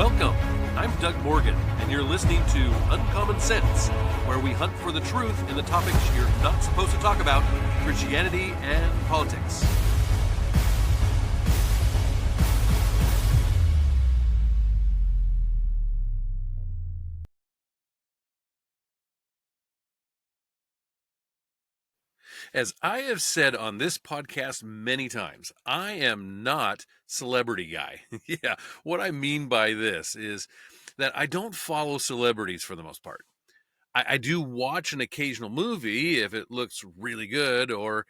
Welcome. I'm Doug Morgan, and you're listening to Uncommon Sense, where we hunt for the truth in the topics you're not supposed to talk about, Christianity and politics. As I have said on this podcast many times, I am not celebrity guy. Yeah, what I mean by this is that I don't follow celebrities for the most part. I do watch an occasional movie if it looks really good or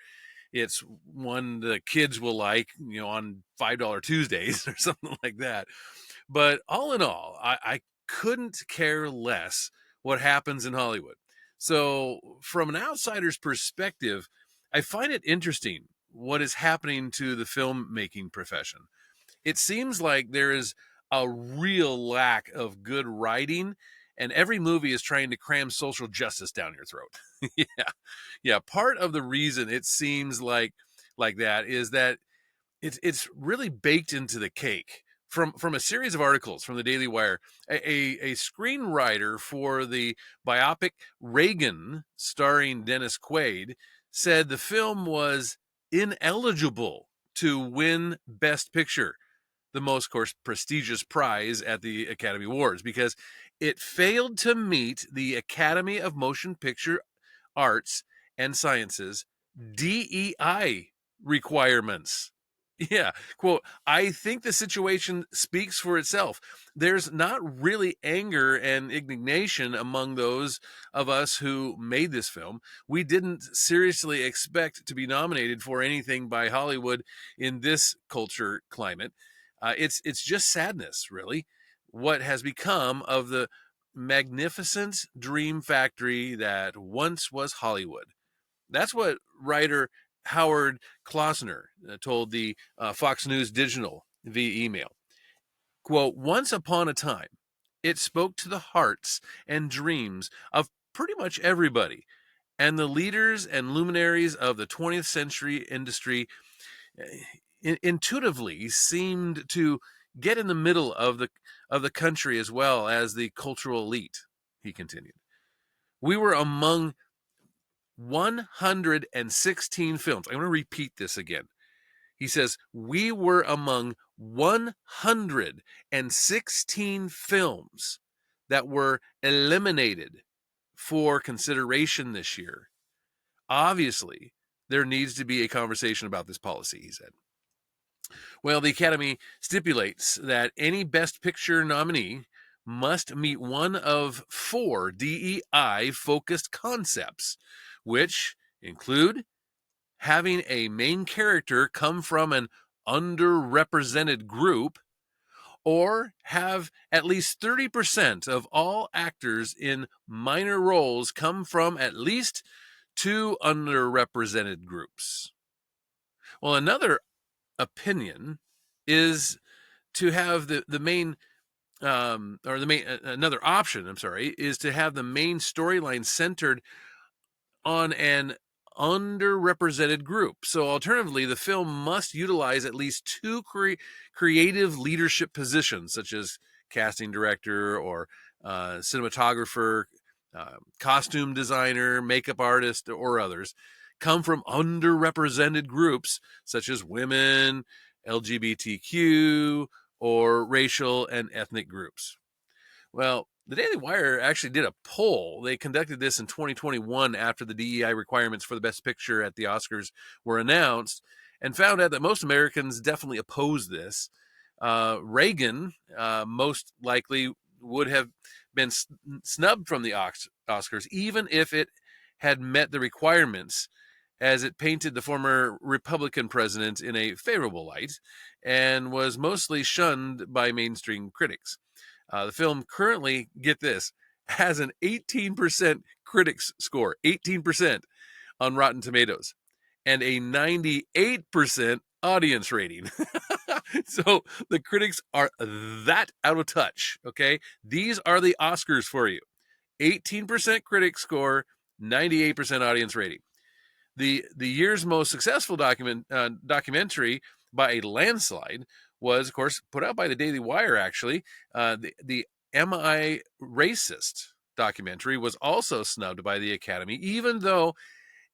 it's one the kids will like, on $5 Tuesdays or something like that. But all in all, I couldn't care less what happens in Hollywood. So, from an outsider's perspective, I find it interesting what is happening to the filmmaking profession. It seems like there is a real lack of good writing, and every movie is trying to cram social justice down your throat. Yeah. Yeah. Part of the reason it seems like that is that it's really baked into the cake. From a series of articles from the Daily Wire, a screenwriter for the biopic Reagan, starring Dennis Quaid, said the film was ineligible to win Best Picture, the most, of course, prestigious prize at the Academy Awards, because it failed to meet the Academy of Motion Picture Arts and Sciences DEI requirements. Yeah, quote, I think the situation speaks for itself. There's not really anger and indignation among those of us who made this film. We didn't seriously expect to be nominated for anything by Hollywood in this culture climate. It's just sadness, really, what has become of the magnificent dream factory that once was Hollywood. That's what writer Howard Klausner told the Fox News Digital via email. Quote, once upon a time, it spoke to the hearts and dreams of pretty much everybody, and the leaders and luminaries of the 20th century industry intuitively seemed to get in the middle of the country as well as the cultural elite, he continued. We were among 116 films. I'm going to repeat this again. He says, we were among 116 films that were eliminated for consideration this year. Obviously, there needs to be a conversation about this policy, he said. Well, the Academy stipulates that any Best Picture nominee must meet one of 4 DEI-focused concepts, which include having a main character come from an underrepresented group, or have at least 30% of all actors in minor roles come from at least 2 underrepresented groups. Well, another opinion is to have the main another option, is to have the main storyline centered on an underrepresented group. So alternatively, the film must utilize at least 2 creative leadership positions, such as casting director or cinematographer, costume designer, makeup artist, or others, come from underrepresented groups such as women, LGBTQ, or racial and ethnic groups. Well, the Daily Wire actually did a poll. They conducted this in 2021 after the DEI requirements for the Best Picture at the Oscars were announced, and found out that most Americans definitely oppose this. Reagan most likely would have been snubbed from the Oscars, even if it had met the requirements, as it painted the former Republican president in a favorable light and was mostly shunned by mainstream critics. The film currently, get this, has an 18% critics score, 18% on Rotten Tomatoes, and a 98% audience rating. So the critics are that out of touch, okay? These are the Oscars for you. 18% critic score, 98% audience rating. The year's most successful documentary by a landslide was, of course, put out by the Daily Wire, actually. The Am I Racist documentary was also snubbed by the Academy, even though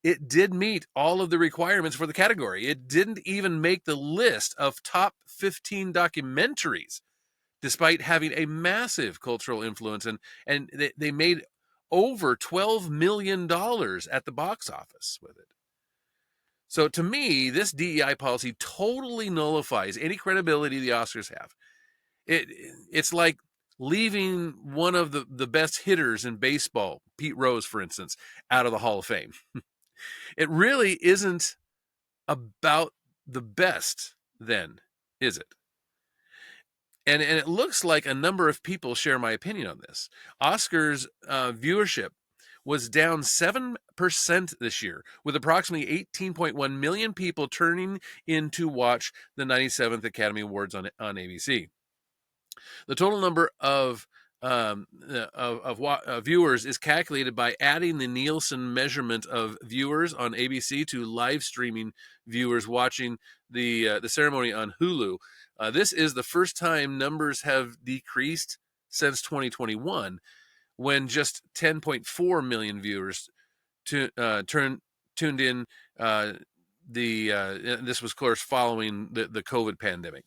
it did meet all of the requirements for the category. It didn't even make the list of top 15 documentaries, despite having a massive cultural influence. And they made over $12 million at the box office with it. So to me, this DEI policy totally nullifies any credibility the Oscars have. It's like leaving one of the best hitters in baseball, Pete Rose, for instance, out of the Hall of Fame. It really isn't about the best, then, is it? And it looks like a number of people share my opinion on this. Oscars viewership was down 7% this year, with approximately 18.1 million people turning in to watch the 97th Academy Awards on ABC. The total number of viewers is calculated by adding the Nielsen measurement of viewers on ABC to live streaming viewers watching the ceremony on Hulu. This is the first time numbers have decreased since 2021, when just 10.4 million viewers tuned in. This was, of course, following the COVID pandemic.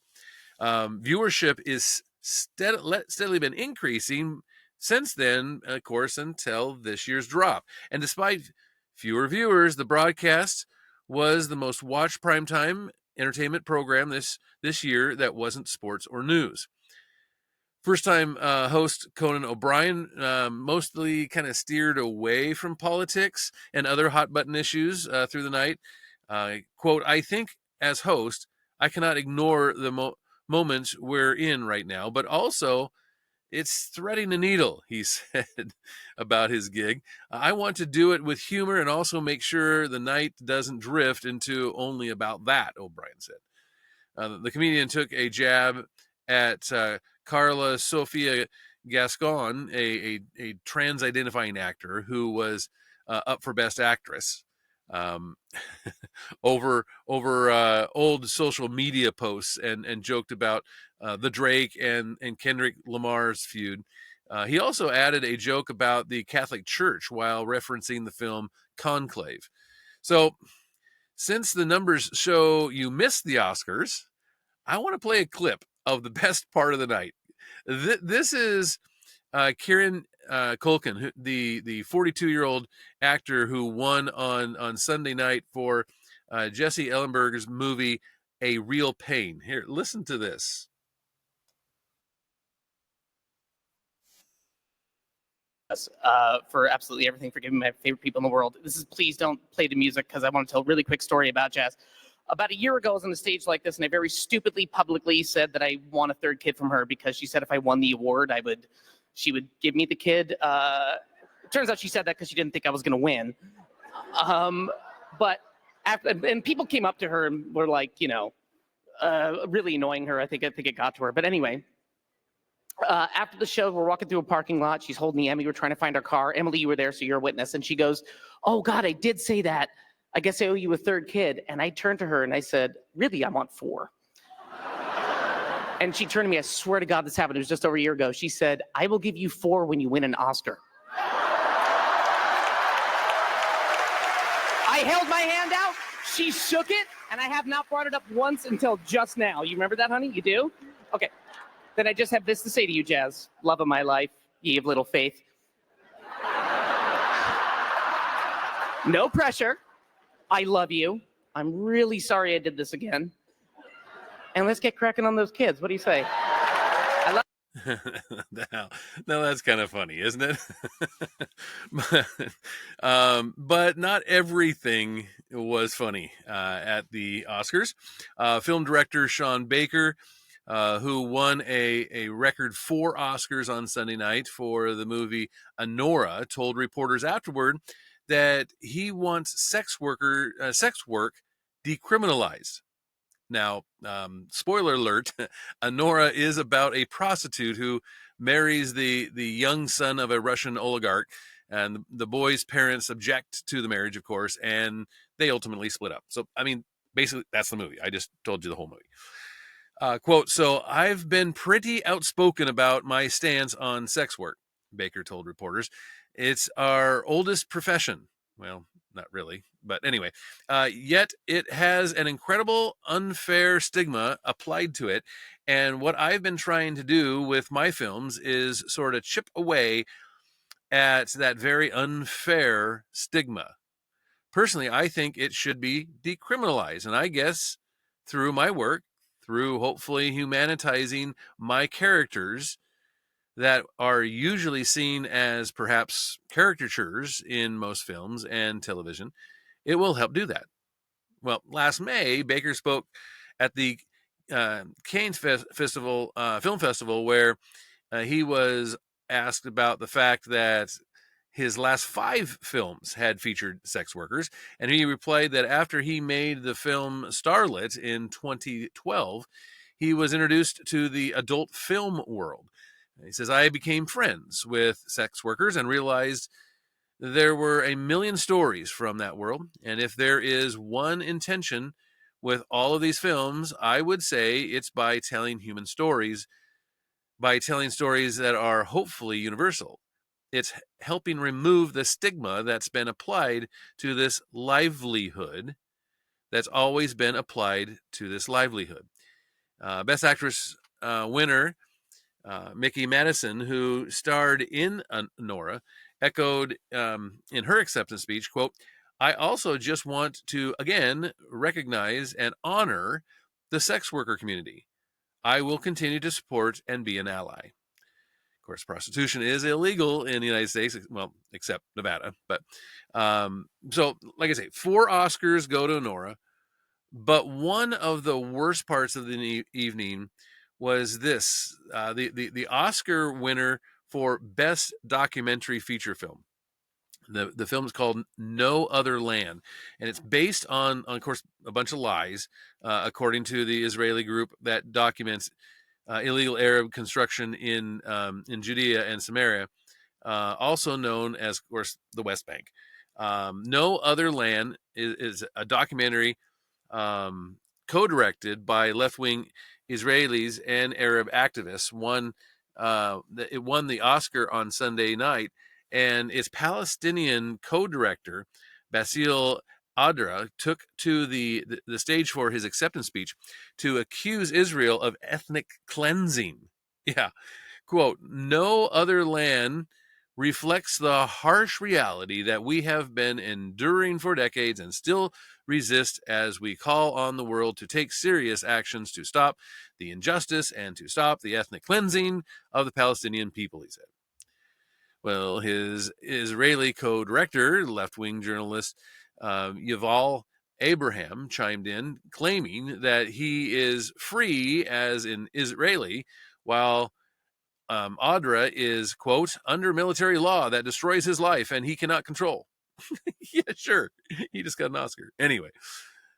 Viewership is steadily been increasing since then, of course, until this year's drop. And despite fewer viewers, the broadcast was the most watched primetime entertainment program this year that wasn't sports or news. First-time host Conan O'Brien mostly kind of steered away from politics and other hot-button issues through the night. Quote, "I think as host, I cannot ignore the moments we're in right now, but also it's threading the needle," he said about his gig. "I want to do it with humor and also make sure the night doesn't drift into only about that," O'Brien said. The comedian took a jab at Carla Sofia Gascon, a trans-identifying actor who was up for Best Actress, over old social media posts, and joked about the Drake and Kendrick Lamar's feud. He also added a joke about the Catholic Church while referencing the film Conclave. So, since the numbers show you missed the Oscars, I want to play a clip of the best part of the night. This is Kieran Culkin, the 42-year-old actor who won on Sunday night for Jesse Ellenberger's movie A Real Pain. Here, listen to this. For absolutely everything, for giving my favorite people in the world. This is, please don't play the music, because I want to tell a really quick story about Jazz. About a year ago, I was on a stage like this, and I very stupidly publicly said that I want a third kid from her, because she said if I won the award, she would give me the kid. It turns out she said that because she didn't think I was going to win. But and people came up to her and were like, really annoying her. I think it got to her. But anyway, after the show, we're walking through a parking lot. She's holding Emmy. We're trying to find our car. Emily, you were there, so you're a witness. And she goes, "Oh, God, I did say that. I guess I owe you a third kid." And I turned to her and I said, "Really, I want 4. And she turned to me. I swear to God, this happened. It was just over a year ago. She said, "I will give you 4 when you win an Oscar." I held my hand out. She shook it, and I have not brought it up once until just now. You remember that, honey? You do? Okay. Then I just have this to say to you, Jazz. Love of my life, ye of little faith. No pressure. I love you. I'm really sorry I did this again. And let's get cracking on those kids. What do you say? now that's kind of funny, isn't it? But not everything was funny at the Oscars. Film director Sean Baker, who won a record 4 Oscars on Sunday night for the movie Anora, told reporters afterward that he wants sex work decriminalized. Now, spoiler alert, Anora is about a prostitute who marries the young son of a Russian oligarch, and the boy's parents object to the marriage, of course, and they ultimately split up. So, I mean, basically, that's the movie. I just told you the whole movie. Quote, so I've been pretty outspoken about my stance on sex work, Baker told reporters. It's our oldest profession. Well, not really, but anyway. Yet it has an incredible unfair stigma applied to it. And what I've been trying to do with my films is sort of chip away at that very unfair stigma. Personally, I think it should be decriminalized. And I guess through my work, through hopefully humanitizing my characters that are usually seen as perhaps caricatures in most films and television, it will help do that. Well, last May, Baker spoke at the Cannes Festival, Film Festival, where he was asked about the fact that his last 5 films had featured sex workers, and he replied that after he made the film Starlet in 2012, he was introduced to the adult film world. He says, I became friends with sex workers and realized there were a million stories from that world. And if there is one intention with all of these films, I would say it's by telling human stories, by telling stories that are hopefully universal. It's helping remove the stigma that's been applied to this livelihood, that's always been applied to this livelihood. Best Actress winner Mickey Madison, who starred in Nora, echoed in her acceptance speech, quote, I also just want to, again, recognize and honor the sex worker community. I will continue to support and be an ally. Of course, prostitution is illegal in the United States, well, except Nevada. But so, like I say, 4 Oscars go to Nora. But one of the worst parts of the evening was this: the Oscar winner for Best Documentary Feature Film. The film is called No Other Land, and it's based on of course, a bunch of lies, according to the Israeli group that documents illegal Arab construction in Judea and Samaria, also known as, of course, the West Bank. No Other Land is a documentary co-directed by left-wing Israelis and Arab activists. It won the Oscar on Sunday night, and its Palestinian co-director Basil Adra took to the stage for his acceptance speech to accuse Israel of ethnic cleansing. Yeah, quote, no other land reflects the harsh reality that we have been enduring for decades and still resist as we call on the world to take serious actions to stop the injustice and to stop the ethnic cleansing of the Palestinian people, he said. Well, his Israeli co-director, left-wing journalist Yuval Abraham, chimed in, claiming that he is free as an Israeli, while Adra is, quote, under military law that destroys his life and he cannot control. Yeah, sure. He just got an Oscar. Anyway,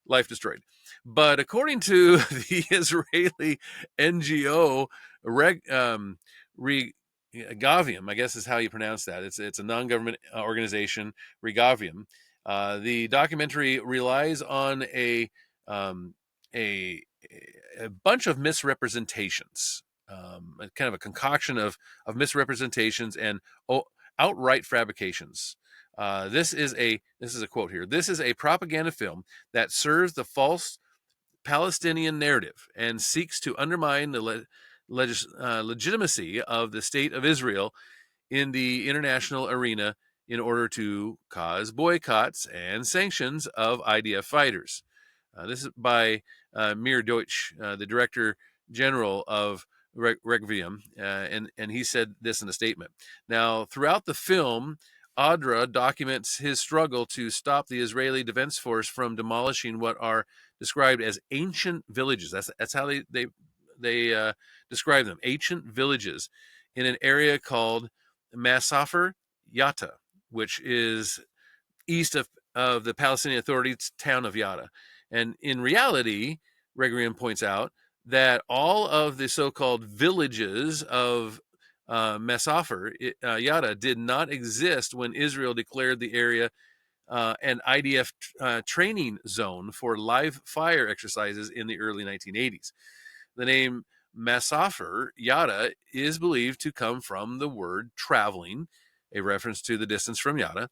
life destroyed. But according to the Israeli NGO, Regavium, I guess is how you pronounce that. It's a non-government organization, Regavium. The documentary relies on um, a, a bunch of misrepresentations, kind of a concoction of misrepresentations and outright fabrications. This is a quote here. This is a propaganda film that serves the false Palestinian narrative and seeks to undermine the legitimacy of the state of Israel in the international arena in order to cause boycotts and sanctions of IDF fighters. This is by Mir Deutsch, the Director General of Requiem, and he said this in a statement. Now, throughout the film, Adra documents his struggle to stop the Israeli Defense Force from demolishing what are described as ancient villages. That's how they describe them, ancient villages, in an area called Masafer Yatta, which is east of the Palestinian Authority's town of Yatta. And in reality, Requiem points out that all of the so-called villages of Masafer Yatta did not exist when Israel declared the area an IDF training zone for live fire exercises in the early 1980s. The name Masafer Yada is believed to come from the word traveling, a reference to the distance from Yada,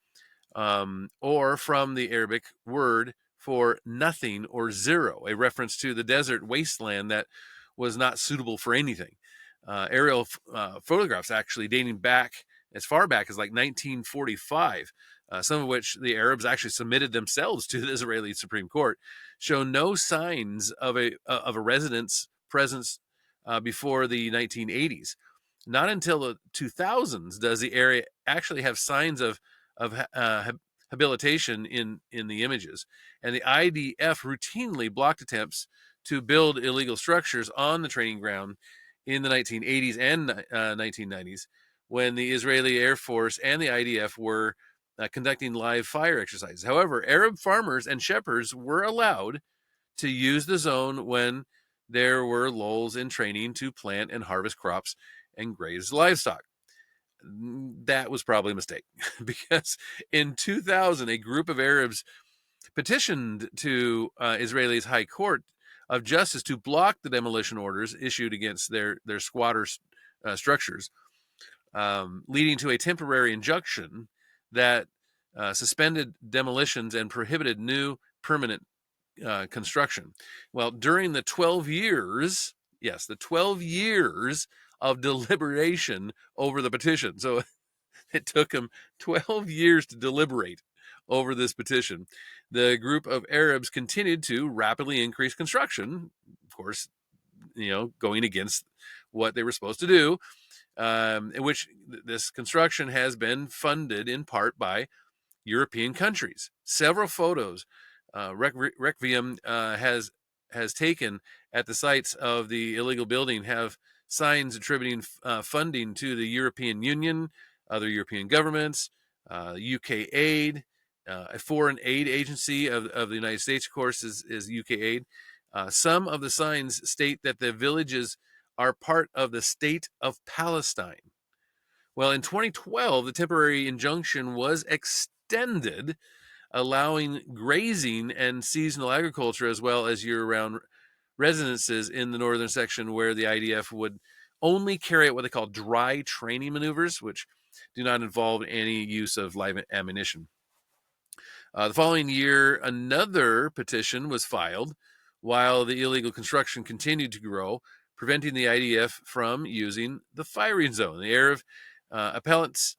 or from the Arabic word for nothing or zero, a reference to the desert wasteland that was not suitable for anything. Aerial photographs actually dating back as far back as like 1945, some of which the Arabs actually submitted themselves to the Israeli Supreme Court, show no signs of a resident's presence before the 1980s. Not until the 2000s does the area actually have signs of habilitation in the images, and the IDF routinely blocked attempts to build illegal structures on the training ground in the 1980s and 1990s, when the Israeli Air Force and the IDF were conducting live fire exercises. However, Arab farmers and shepherds were allowed to use the zone when there were lulls in training to plant and harvest crops and graze livestock. That was probably a mistake because in 2000, a group of Arabs petitioned to Israel's High Court of Justice to block the demolition orders issued against their squatter structures, leading to a temporary injunction that suspended demolitions and prohibited new permanent construction. Well, during the 12 years, yes, the 12 years of deliberation over the petition. So it took them 12 years to deliberate over this petition. The group of Arabs continued to rapidly increase construction, of course, going against what they were supposed to do, in which this construction has been funded in part by European countries. Several photos Requiem has taken at the sites of the illegal building have signs attributing funding to the European Union, other European governments, UK aid, a foreign aid agency of the United States, of course, is UK aid. Some of the signs state that the villages are part of the state of Palestine. Well, in 2012, the temporary injunction was extended, allowing grazing and seasonal agriculture as well as year-round residences in the northern section, where the IDF would only carry out what they call dry training maneuvers, which do not involve any use of live ammunition. The following year, another petition was filed while the illegal construction continued to grow, preventing the IDF from using the firing zone. The Arab appellants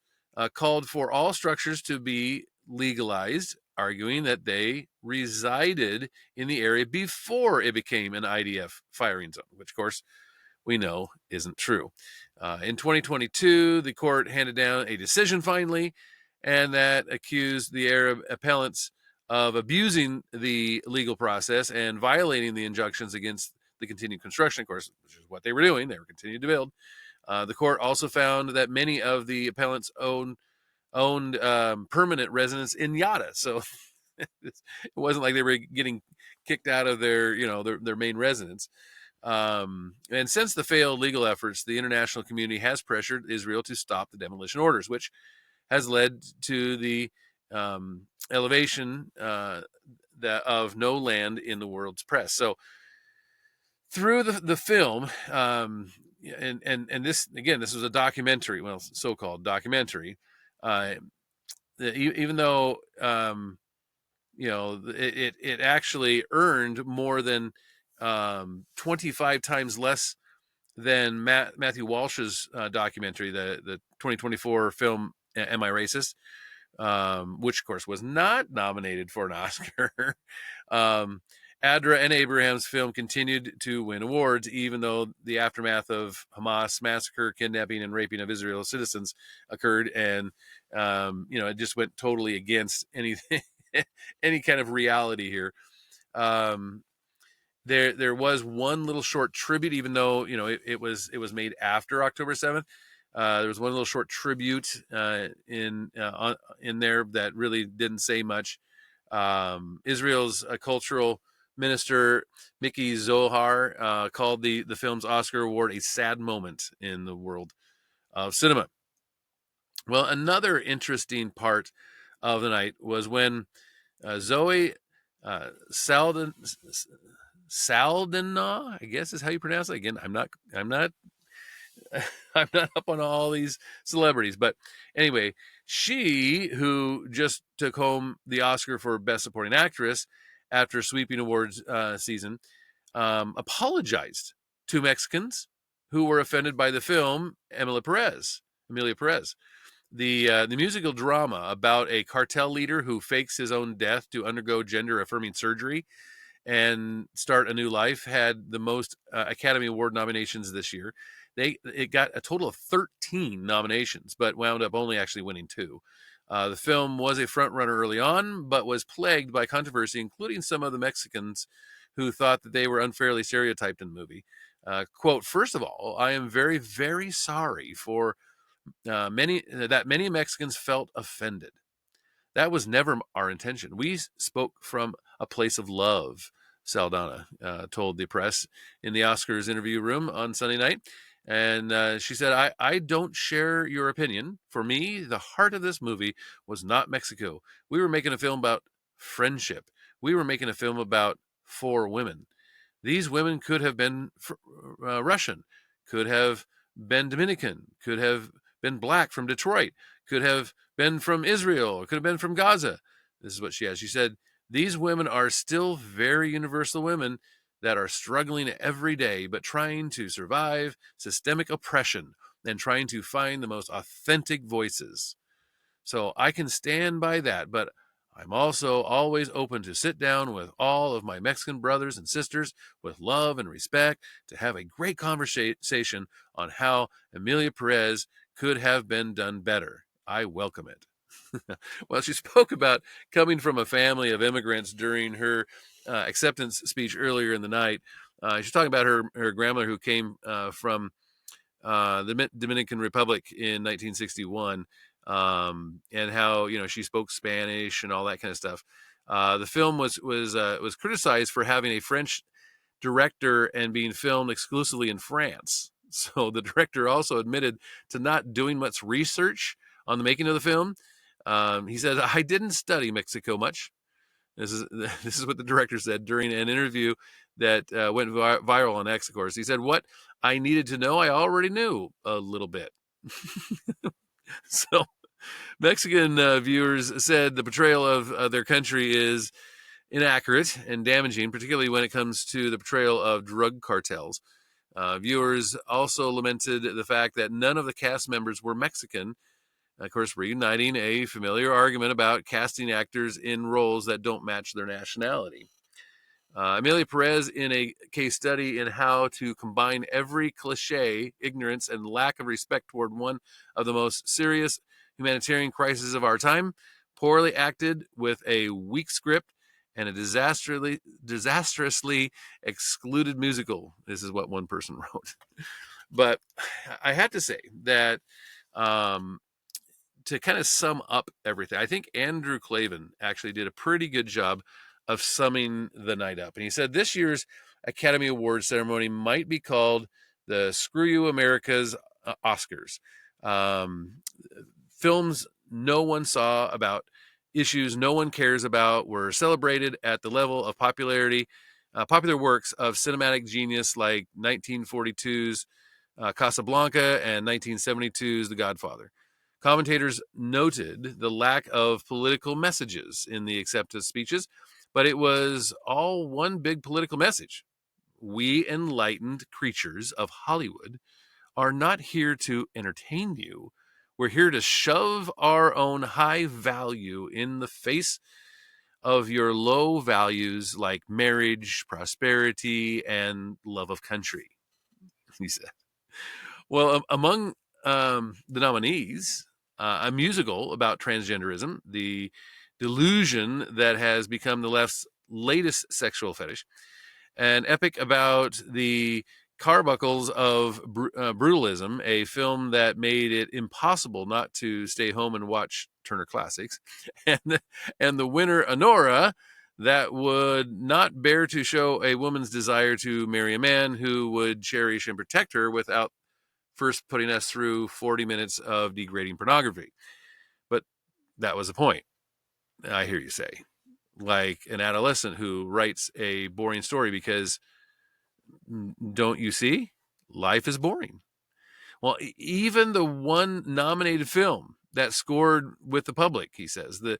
called for all structures to be legalized, arguing that they resided in the area before it became an IDF firing zone, which, of course, we know isn't true. In 2022, the court handed down a decision finally, and that accused the Arab appellants of abusing the legal process and violating the injunctions against the continued construction, of course, which is what they were doing. They were continuing to build. The court also found that many of the appellants owned permanent residence in Yada, so it wasn't like they were getting kicked out of their main residence. And since the failed legal efforts, the international community has pressured Israel to stop the demolition orders, which has led to the elevation of no land in the world's press. So through the film, and this again, this was a documentary, well, so-called documentary. Even though it actually earned more than 25 times less than Matthew Walsh's documentary, the 2024 film Am I Racist? Which, of course, was not nominated for an Oscar. Adra and Abraham's film continued to win awards, even though the aftermath of Hamas massacre, kidnapping, and raping of Israeli citizens occurred, and it just went totally against anything, any kind of reality here. There was one little short tribute, even though it was made after October 7th. There was one little short tribute in there that really didn't say much. Israel's cultural minister Miki Zohar called the film's Oscar award a sad moment in the world of cinema. Well, another interesting part of the night was when Zoe Saldana, I guess is how you pronounce it. Again, I'm not I'm not up on all these celebrities, but anyway, she, who just took home the Oscar for Best Supporting Actress after sweeping awards season, apologized to Mexicans who were offended by the film Emilia Perez, the musical drama about a cartel leader who fakes his own death to undergo gender affirming surgery and start a new life, had the most Academy Award nominations this year. It got a total of 13 nominations, but wound up only actually winning 2. The film was a front runner early on, but was plagued by controversy, including some of the Mexicans who thought that they were unfairly stereotyped in the movie. Quote, "First of all, I am very, very sorry for many Mexicans felt offended. That was never our intention. We spoke from a place of love," Saldana told the press in the Oscars interview room on Sunday night. And she said, I don't share your opinion. For me, the heart of this movie was not Mexico. We were making a film about friendship. We were making a film about 4 women. These women could have been Russian, could have been Dominican, could have been black from Detroit, could have been from Israel, could have been from Gaza. This is what she has. She said, "These women are still very universal women that are struggling every day, but trying to survive systemic oppression and trying to find the most authentic voices. So I can stand by that, but I'm also always open to sit down with all of my Mexican brothers and sisters with love and respect to have a great conversation on how Emilia Perez could have been done better. I welcome it." Well, she spoke about coming from a family of immigrants during her acceptance speech earlier in the night. She's talking about her grandmother who came from the Dominican Republic in 1961, and how she spoke Spanish and all that kind of stuff. The film was criticized for having a French director and being filmed exclusively in France. So the director also admitted to not doing much research on the making of the film. He said, "I didn't study Mexico much." This is what the director said during an interview that went viral on X, of course. He said, "What I needed to know, I already knew a little bit." So Mexican viewers said the portrayal of their country is inaccurate and damaging, particularly when it comes to the portrayal of drug cartels. Viewers also lamented the fact that none of the cast members were Mexican, of course, reuniting a familiar argument about casting actors in roles that don't match their nationality. Emilia Perez, in a case study in how to combine every cliche, ignorance, and lack of respect toward one of the most serious humanitarian crises of our time, poorly acted with a weak script and a disastrously excluded musical. This is what one person wrote. But I have to say that to kind of sum up everything, I think Andrew Klavan actually did a pretty good job of summing the night up. And he said this year's Academy Awards ceremony might be called the Screw You America's Oscars. Films no one saw about, issues no one cares about, were celebrated at the level of popularity, popular works of cinematic genius like 1942's Casablanca and 1972's The Godfather. Commentators noted the lack of political messages in the acceptance speeches, but it was all one big political message. We enlightened creatures of Hollywood are not here to entertain you. We're here to shove our own high value in the face of your low values like marriage, prosperity, and love of country, he said. Well, among the nominees, a musical about transgenderism, the delusion that has become the left's latest sexual fetish, an epic about the carbuncles of brutalism, a film that made it impossible not to stay home and watch Turner Classics, and the winner, Honora, that would not bear to show a woman's desire to marry a man who would cherish and protect her without first putting us through 40 minutes of degrading pornography. But that was the point, I hear you say. like an adolescent who writes a boring story because, don't you see? Life is boring. Well, even the one nominated film that scored with the public, he says, the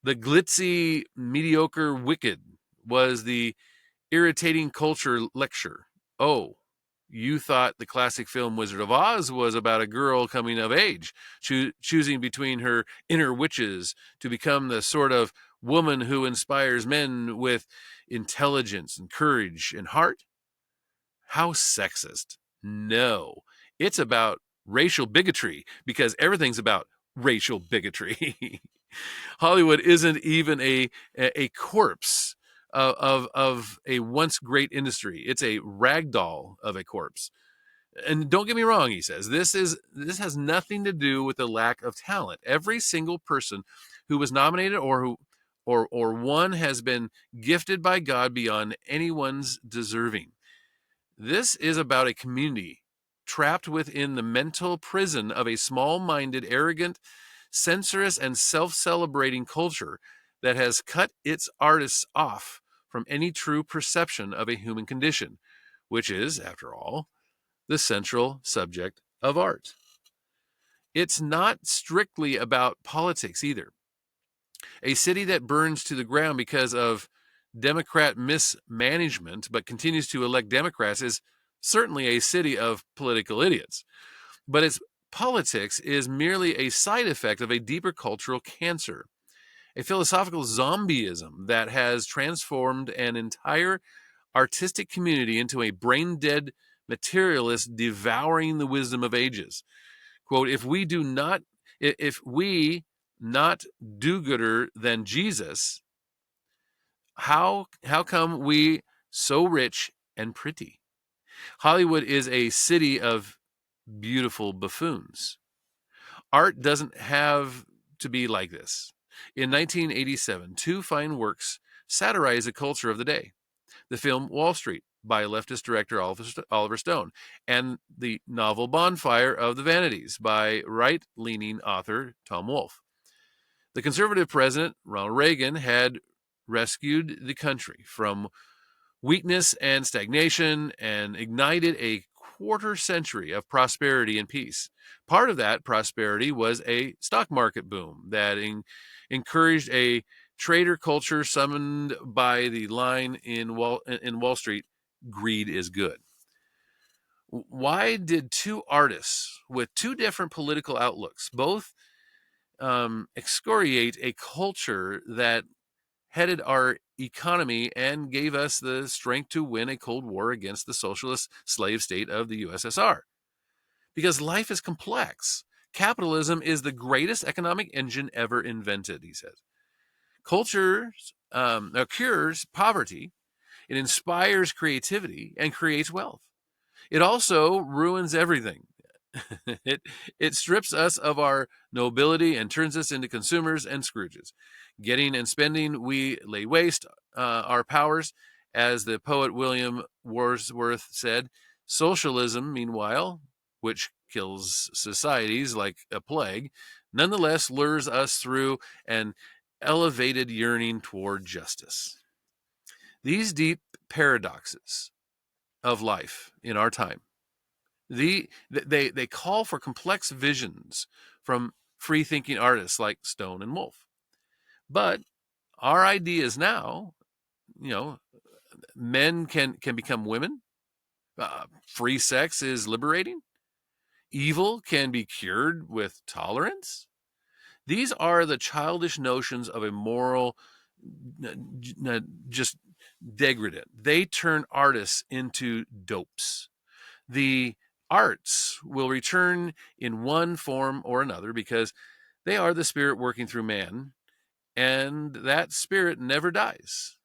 glitzy, mediocre Wicked was the irritating culture lecture. Oh, you thought the classic film Wizard of Oz was about a girl coming of age, choosing between her inner witches to become the sort of woman who inspires men with intelligence and courage and heart? How sexist. No, it's about racial bigotry because everything's about racial bigotry. Hollywood isn't even a corpse of a once great industry. It's a ragdoll of a corpse. And don't get me wrong, he says, this has nothing to do with the lack of talent. Every single person who was nominated or one has been gifted by God beyond anyone's deserving. This is about a community trapped within the mental prison of a small-minded, arrogant, censorious, and self-celebrating culture that has cut its artists off from any true perception of a human condition, which is, after all, the central subject of art. It's not strictly about politics either. A city that burns to the ground because of Democrat mismanagement but continues to elect Democrats is certainly a city of political idiots. But its politics is merely a side effect of a deeper cultural cancer, a philosophical zombieism that has transformed an entire artistic community into a brain dead materialist devouring the wisdom of ages. Quote, if we not do gooder than Jesus, how come we so rich and pretty? Hollywood is a city of beautiful buffoons. Art doesn't have to be like this. In 1987, two fine works satirized the culture of the day. The film Wall Street by leftist director Oliver Stone, and the novel Bonfire of the Vanities by right-leaning author Tom Wolfe. The conservative president, Ronald Reagan, had rescued the country from weakness and stagnation and ignited a quarter century of prosperity and peace. Part of that prosperity was a stock market boom that encouraged a trader culture summoned by the line in Wall Street, greed is good. Why did two artists with two different political outlooks both excoriate a culture that headed our economy and gave us the strength to win a Cold War against the socialist slave state of the USSR? Because life is complex. Capitalism is the greatest economic engine ever invented, he says. Culture cures poverty, it inspires creativity, and creates wealth. It also ruins everything. it strips us of our nobility and turns us into consumers and Scrooges. Getting and spending, we lay waste our powers. As the poet William Wordsworth said, socialism, meanwhile, which kills societies like a plague, nonetheless lures us through an elevated yearning toward justice. These deep paradoxes of life in our time, they call for complex visions from free thinking artists like Stone and Wolfe. But our ideas now, men can become women. Free sex is liberating. Evil can be cured with tolerance. These are the childish notions of a moral just degradant. They turn artists into dopes. The arts will return in one form or another because they are the spirit working through man, and that spirit never dies.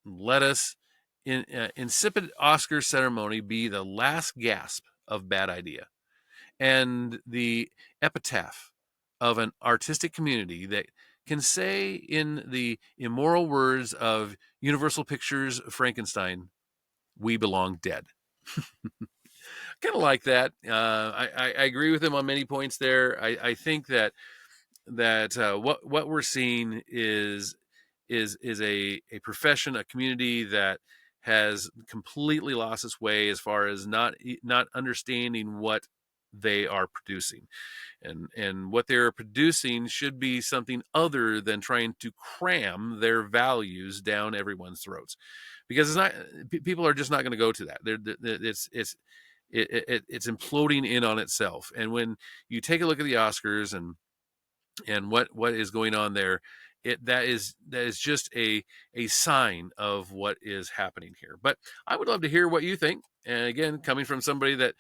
Let us, in insipid Oscar ceremony, be the last gasp of bad idea and the epitaph of an artistic community that can say, in the immoral words of Universal Pictures' Frankenstein, we belong dead. Kind of like that. I agree with him on many points there. I think that what we're seeing is is a profession, a community that has completely lost its way as far as not understanding what they are producing, and what they're producing should be something other than trying to cram their values down everyone's throats, because it's not, people are just not going to go to that. It's imploding in on itself. And when you take a look at the Oscars and what is going on there, that is just a sign of what is happening here. But I would love to hear what you think. And again, coming from somebody that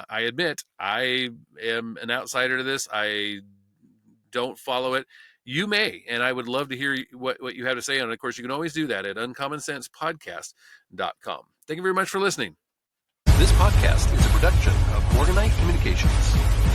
I admit I am an outsider to this, I don't follow it. You may, and I would love to hear what you have to say on it. Of course, you can always do that at uncommonsensepodcast.com. Thank you very much for listening. This podcast is a production of Morganite Communications.